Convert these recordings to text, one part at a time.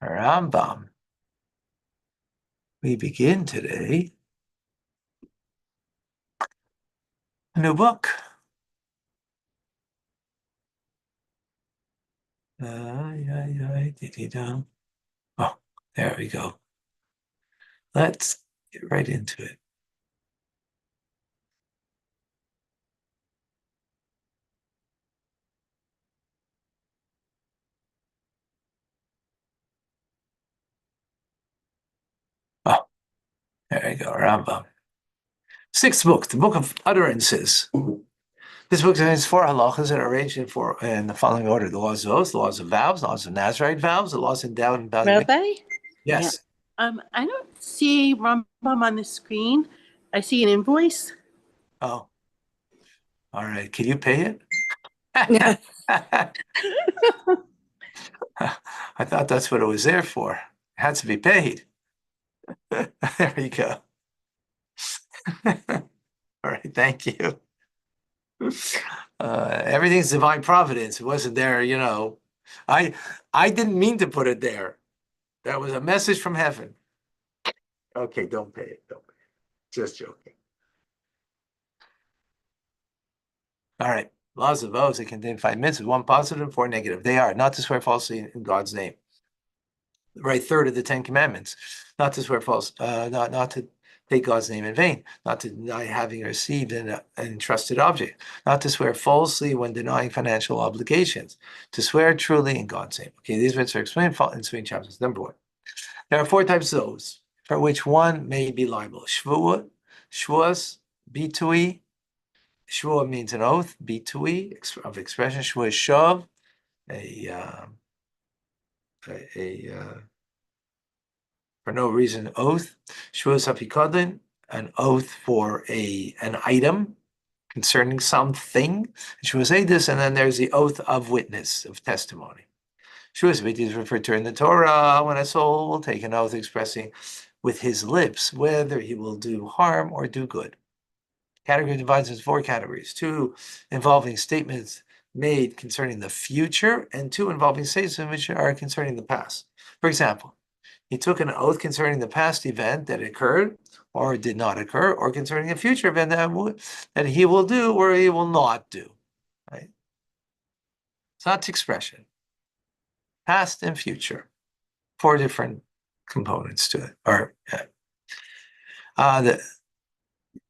Rambam. We begin today a new book. Oh, there we go. Let's get right into it. Oh, there we go, Rambam. Sixth book, the Book of Utterances. This book contains 4 halachas that are arranged in the following order: the laws of oaths, the laws of vows, the laws of Nazarite vows, the laws endowed and valued. Rabbi? Yeah. Yes. I don't see Rambam on the screen. I see an invoice. Oh, all right. Can you pay it? I thought that's what it was there for. It had to be paid. There you go. All right, thank you. Everything's divine providence. It wasn't there, I didn't mean to put it there. That was a message from heaven. Okay, don't pay it. Don't pay it. Just joking. All right. Laws of oaths, they contain 5 mitzvahs, 1 positive and 4 negative. They are not to swear falsely in God's name. Right, third of the 10 commandments, not to swear false, not to take God's name in vain, not to deny having received an entrusted object, not to swear falsely when denying financial obligations, to swear truly in God's name. Okay, these bits are explained in between chapters. Number 1, there are 4 types of oaths for which one may be liable: shvuah, shvuas, bitui. Shvuah means an oath, bitui of expression. Shvuah is shav, a for no reason oath. Shvuas hapikodin, an oath for an item concerning something. Shvuas edus, and then there's the oath of witness, of testimony. Shvuas vidya is referred to in the Torah when a soul will take an oath expressing with his lips whether he will do harm or do good. Category divides into 4 categories: 2 involving statements made concerning the future, and 2 involving statements which are concerning the past. For example, he took an oath concerning the past event that occurred or did not occur, or concerning a future event that he will do or he will not do. Right? It's not expression. Past and future. 4 different components to it.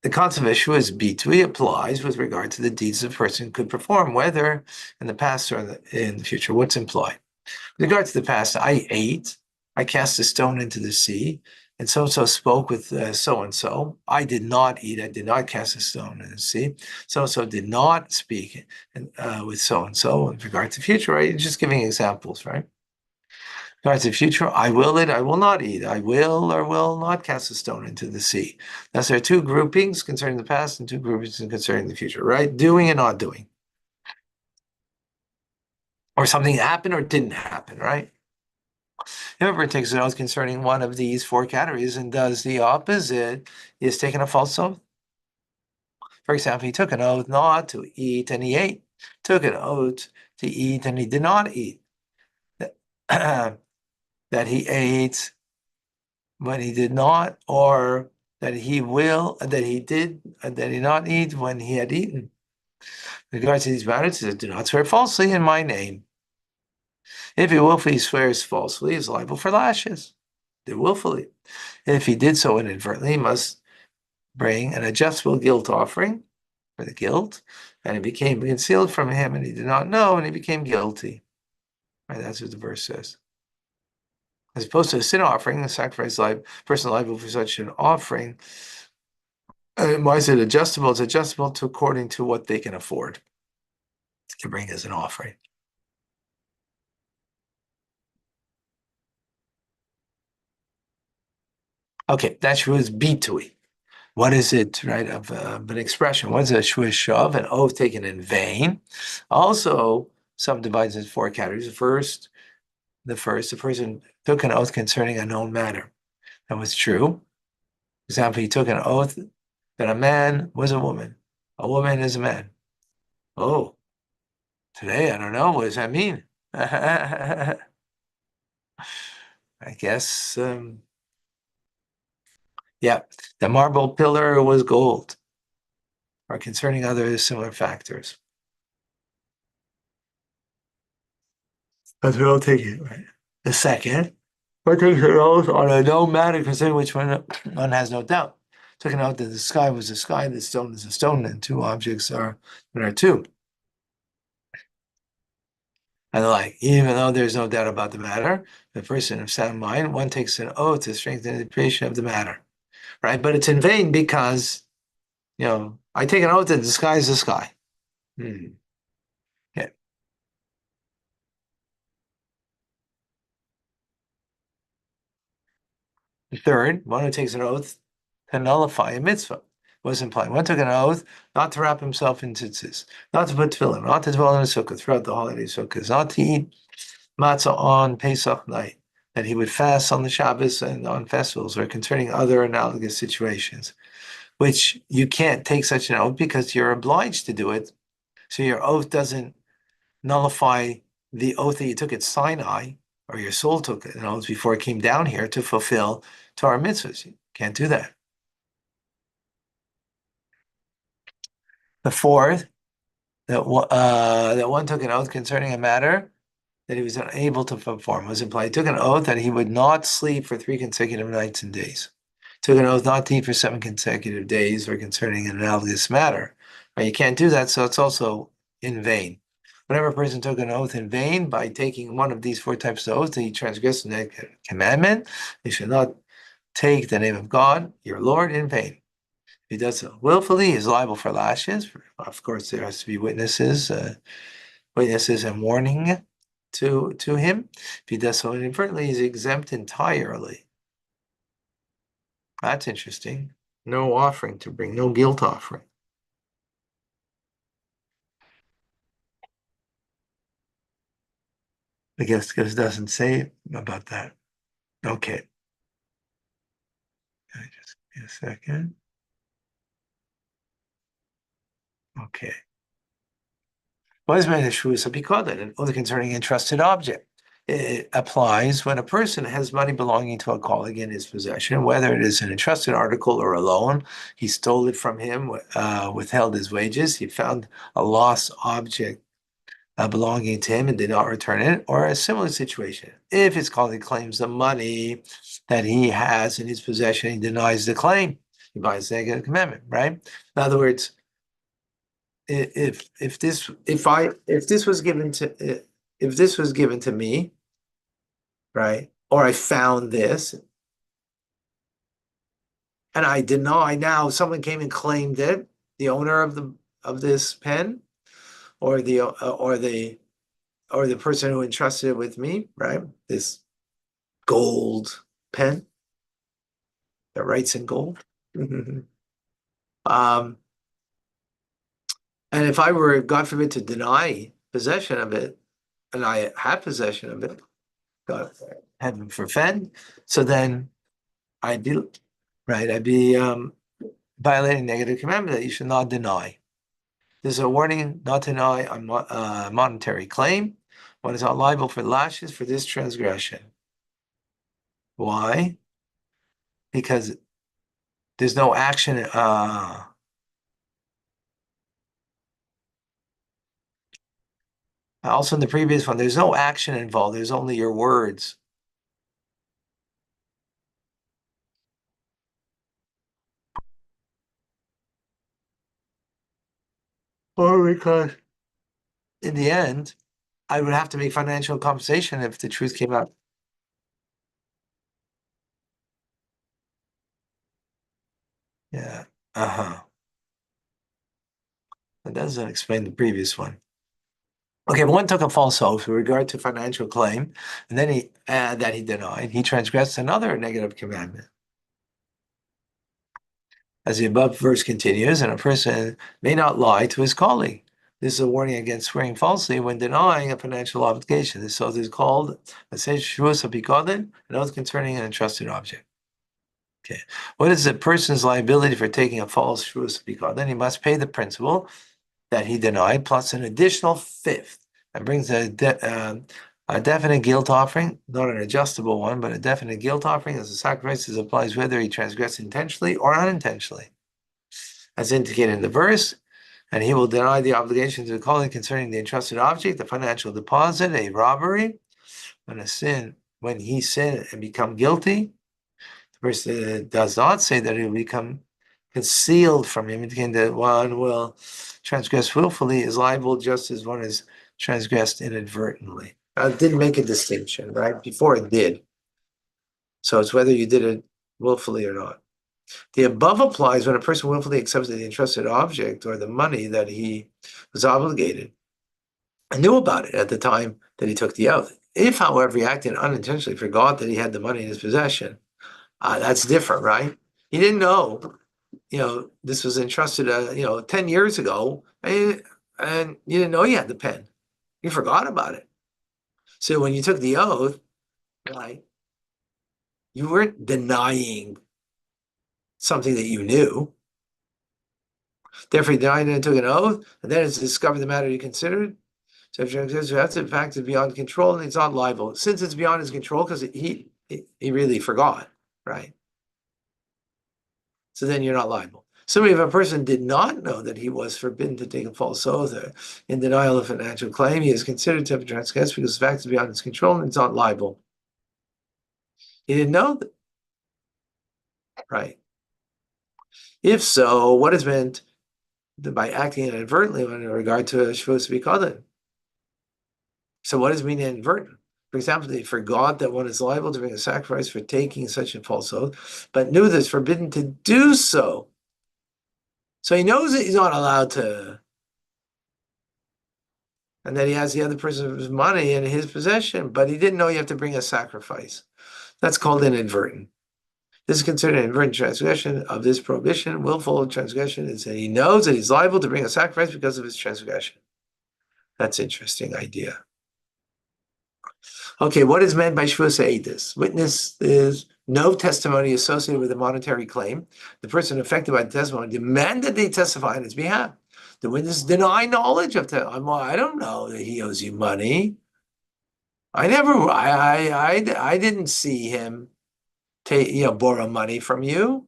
The concept of Yeshua is bitui applies with regard to the deeds a person could perform, whether in the past or in the future. What's implied? With regard to the past, I ate, I cast a stone into the sea, and so-and-so spoke with so-and-so. I did not eat, I did not cast a stone in the sea. So-and-so did not speak with so-and-so. With regard to the future, right? Just giving examples, right? With regard to the future, I will eat, I will not eat. I will or will not cast a stone into the sea. Thus, there are 2 groupings concerning the past and 2 groupings concerning the future, right? Doing and not doing. Or something happened or didn't happen, right? Whoever takes an oath concerning one of these 4 categories and does the opposite is taking a false oath. For example, he took an oath not to eat and he ate. Took an oath to eat and he did not eat. That he ate when he did not, or that he did not eat when he had eaten. In regards to these matters, he said, do not swear falsely in my name. If he willfully swears falsely, he is liable for lashes. Did willfully. If he did so inadvertently, he must bring an adjustable guilt offering for the guilt, and it became concealed from him, and he did not know, and he became guilty. Right, that's what the verse says. As opposed to a sin offering, the sacrifice person liable for such an offering. Why is it adjustable? It's adjustable to according to what they can afford to bring as an offering. Okay, that shvu is bitui. What is it, right, of an expression? What is a shvu shav, an oath taken in vain? Also subdivides into 4 categories. The person took an oath concerning a known matter. That was true. For example, he took an oath that a man was a woman is a man. Oh, today, I don't know. What does that mean? I guess, yeah, the marble pillar was gold, or concerning other similar factors. That's what I'll take it, right? The second, what takes an oath on a known matter concerning which one has no doubt. Took an oath that the sky was the sky, the stone is a stone, and two objects are two. And like, even though there's no doubt about the matter, the person of sound mind, one takes an oath to strengthen the creation of the matter, right? But it's in vain because, I take an oath that the sky is the sky. Yeah. The third, one who takes an oath to nullify a mitzvah. Was implying one took an oath not to wrap himself in tzitzis, not to put tefillin, not to dwell in a sukkah throughout the holiday sukkahs, not to eat matzah on Pesach night, that he would fast on the Shabbos and on festivals, or concerning other analogous situations, which you can't take such an oath because you're obliged to do it. So your oath doesn't nullify the oath that you took at Sinai, or your soul took an oath before it came down here to fulfill Torah mitzvahs. You can't do that. The fourth, that one took an oath concerning a matter that he was unable to perform, was implied. He took an oath that he would not sleep for 3 consecutive nights and days. Took an oath not to eat for 7 consecutive days, or concerning an analogous matter. Right? You can't do that, so it's also in vain. Whenever a person took an oath in vain by taking one of these 4 types of oaths, he transgressed the commandment. He should not take the name of God, your Lord, in vain. If he does so willfully, he is liable for lashes. Of course, there has to be witnesses and warning to him. If he does so inadvertently, he's exempt entirely. That's interesting. No offering to bring, no guilt offering. I guess because it doesn't say about that. Okay. Just give me a second. Okay. What is meant as shvusa bikoden, an oath concerning entrusted object? It applies when a person has money belonging to a colleague in his possession, whether it is an entrusted article or a loan. He stole it from him, withheld his wages. He found a lost object belonging to him and did not return it, or a similar situation. If his colleague claims the money that he has in his possession, he denies the claim. He buys the negative commandment, right? In other words, if this was given to me, right, or I found this and I deny, now someone came and claimed it, the owner of this pen, or the person who entrusted it with me, right, this gold pen that writes in gold. um and if I were, God forbid, to deny possession of it, and I have possession of it, God heaven forfend. So then I'd be right. I'd be violating negative commandment that you should not deny. There's a warning not to deny a monetary claim. One is not liable for lashes for this transgression. Why? Because there's no action. Also in the previous one, there's no action involved. There's only your words. Or because in the end, I would have to make financial compensation if the truth came out. Yeah. Uh-huh. That doesn't explain the previous one. Okay, but one took a false oath with regard to financial claim, and then that he denied, he transgressed another negative commandment. As the above verse continues, and a person may not lie to his colleague. This is a warning against swearing falsely when denying a financial obligation. This oath is called a shvuas hapikoden, an oath concerning an entrusted object. Okay, what is a person's liability for taking a false shvuas hapikoden? He must pay the principal that he denied plus an additional fifth. That brings A definite guilt offering, not an adjustable one, but a definite guilt offering as a sacrifice that applies whether he transgressed intentionally or unintentionally, as indicated in the verse. And he will deny the obligation to the calling concerning the entrusted object, the financial deposit, a robbery, when he sinned and become guilty. The verse does not say that it will become concealed from him, indicating that one will transgress willfully is liable just as one is transgressed inadvertently. It didn't make a distinction, right? Before it did. So it's whether you did it willfully or not. The above applies when a person willfully accepts the entrusted object or the money that he was obligated and knew about it at the time that he took the oath. If, however, he acted unintentionally, forgot that he had the money in his possession, that's different, right? He didn't know, this was entrusted, 10 years ago, and you didn't know you had the pen. You forgot about it. So when you took the oath, right, you weren't denying something that you knew. Therefore, he denied and took an oath, and then it's discovered the matter he considered. So if that's in fact is beyond control, and it's not liable. Since it's beyond his control, because he really forgot, right? So then you're not liable. So if a person did not know that he was forbidden to take a false oath in denial of a financial claim, he is considered to have transgressed because the fact is beyond his control and it's not liable. He didn't know that, right? If so, what is meant by acting inadvertently in regard to Shavuos B'Kodin? So what does it mean inadvertent? For example, they forgot that one is liable to bring a sacrifice for taking such a false oath, but knew that it's forbidden to do so. So he knows that he's not allowed to, and that he has the other person's money in his possession, but he didn't know you have to bring a sacrifice. That's called inadvertent. This is considered an inadvertent transgression of this prohibition. Willful transgression is that he knows that he's liable to bring a sacrifice because of his transgression. That's an interesting idea. Okay, what is meant by Shvuas Eidus? Witness is no testimony associated with a monetary claim. The person affected by the testimony demanded they testify on his behalf. The witness deny knowledge of I don't know that he owes you money. I didn't see him borrow money from you,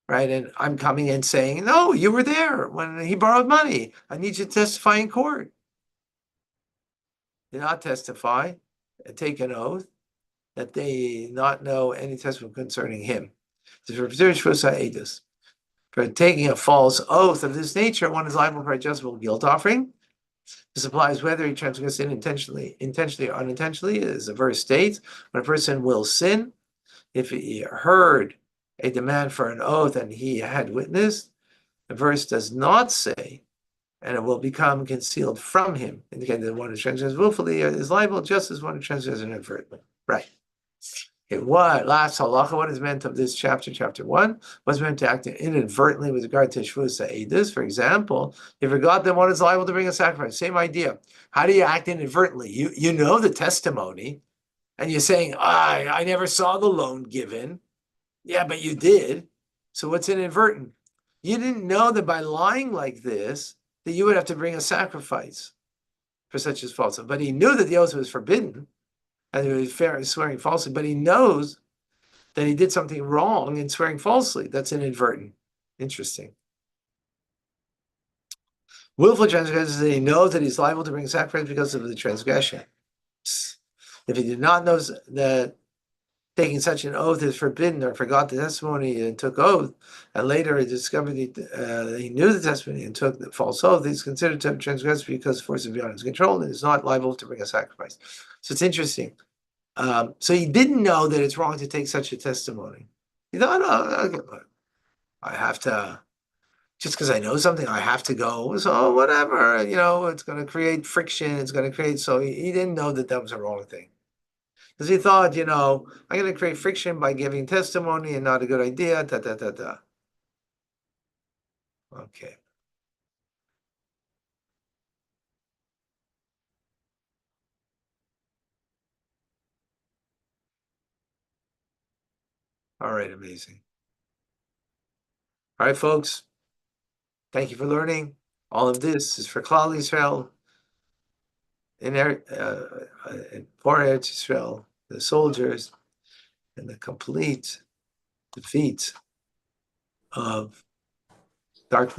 right? And I'm coming in saying, no, you were there when he borrowed money. I need you to testify in court. Did not testify, take an oath that they not know any testimony concerning him. For taking a false oath of this nature, one is liable for adjustable guilt offering. This applies whether he transgressed intentionally or unintentionally, as the verse states. When a person will sin, if he heard a demand for an oath and he had witnessed, the verse does not say, and it will become concealed from him, indicating that one who transgresses willfully is liable just as one who transgresses inadvertently. Right. Okay, what last halacha? What is meant of this chapter? Chapter 1 was meant to act inadvertently with regard to Shvuas Eidus. For example, if forgot that one is liable to bring a sacrifice. Same idea. How do you act inadvertently? You know the testimony, and you're saying, I never saw the loan given. Yeah, but you did. So what's inadvertent? You didn't know that by lying like this, that you would have to bring a sacrifice for such as falsehood. But he knew that the oath was forbidden, and he was fair in swearing falsely, but he knows that he did something wrong in swearing falsely. That's inadvertent. Interesting. Willful transgression is that he knows that he's liable to bring sacrifice because of the transgression. If he did not know that taking such an oath is forbidden or forgot the testimony and took oath, and later he discovered he knew the testimony and took the false oath, he's considered to have transgressed because force is beyond his control and is not liable to bring a sacrifice. So it's interesting. So he didn't know that it's wrong to take such a testimony. He thought, I have to, just because I know something, I have to go. So whatever, it's going to create friction. It's going to create, so he didn't know that that was a wrong thing. Because he thought, I'm going to create friction by giving testimony and not a good idea, Okay. All right, amazing. All right, folks. Thank you for learning. All of this is for Klal Yisrael. for Eretz Yisrael, the soldiers, and the complete defeat of darkness